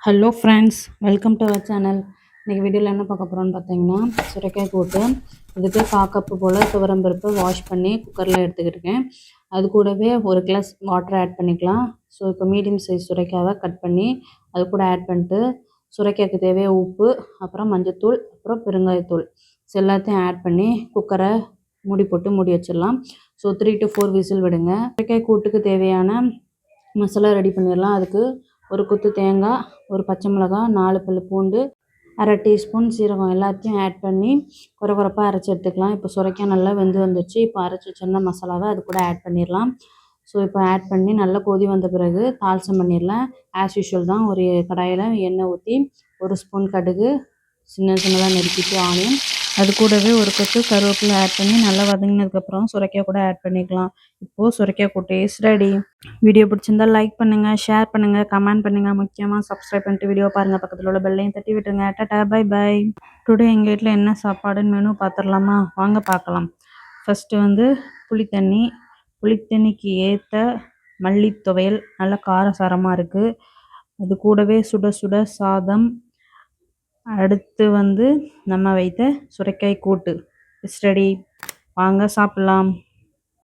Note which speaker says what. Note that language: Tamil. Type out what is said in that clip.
Speaker 1: Hello friends, welcome to our channel. இன்றைக்கி வீடியோவில் என்ன பார்க்க போகிறோன்னு பார்த்தீங்கன்னா, சுரைக்காய் கூட்டு. இதுக்கு 1/4 கப்பு போல் துவரம்பருப்பு வாஷ் பண்ணி குக்கரில் எடுத்துக்கிட்டுருக்கேன். அது கூடவே ஒரு கிளாஸ் வாட்டர் ஆட் பண்ணிக்கலாம். ஸோ இப்போ மீடியம் சைஸ் சுரைக்காவை கட் பண்ணி அது கூட ஆட் பண்ணிட்டு, சுரைக்காய்க்கு தேவையான உப்பு, அப்புறம் மஞ்சத்தூள், அப்புறம் பெருங்காயத்தூள் எல்லாத்தையும் ஆட் பண்ணி குக்கரை மூடி போட்டு மூடி வச்சிடலாம். ஸோ 3 to 4 விசில் விடுங்க. சுரைக்காய் கூட்டுக்கு தேவையான மசாலா ரெடி பண்ணிடலாம். அதுக்கு ஒரு கொத்து தேங்காய், ஒரு பச்சை மிளகாய், 4 பல் பூண்டு, அரை டீஸ்பூன் சீரகம் எல்லாத்தையும் ஆட் பண்ணி குறப்பாக அரைச்சி எடுத்துக்கலாம். இப்போ சுரைக்காய் நல்லா வெந்து வந்துடுச்சு. இப்போ அரைச்சி வச்சிருந்த மசாலாவை அது கூட ஆட் பண்ணிடலாம். ஸோ இப்போ ஆட் பண்ணி நல்லா கொதி வந்த பிறகு தாளிசம் பண்ணிடலாம். ஆஸ் யூஷுவல் தான். ஒரு கடாயில் எண்ணெய் ஊற்றி 1 ஸ்பூன் கடுகு, சின்னதாக நறுக்கிட்டு ஆனியன், அது கூடவே ஒரு கொத்து கருவேப்பிலை ஆட் பண்ணி நல்லா வதங்கினதுக்கப்புறம் சுரைக்காய் கூட ஆட் பண்ணிக்கலாம். இப்போது சுரைக்காய் கூட்டு இஸ் ரெடி. வீடியோ பிடிச்சிருந்தா லைக் பண்ணுங்கள், ஷேர் பண்ணுங்கள், கமெண்ட் பண்ணுங்கள். முக்கியமாக சப்ஸ்கிரைப் பண்ணிட்டு வீடியோ பாருங்கள். பக்கத்தில் உள்ள பெல்லையும் தட்டி விட்டுருங்க. Tata, by by. டுடே எங்கள் வீட்டில் என்ன சாப்பாடுன்னு மெனு பார்த்துடலாமா? வாங்க பார்க்கலாம். ஃபஸ்ட்டு புளித்தண்ணிக்கு ஏற்ற மல்லி துவையல் நல்லா காரசாரமாக இருக்குது. அது கூடவே சுட சுட சாதம். அடுத்து நம்ம வைத்த சுரைக்காய் கூட்டு இஸ் ரெடி. வாங்க சாப்பிட்லாம்.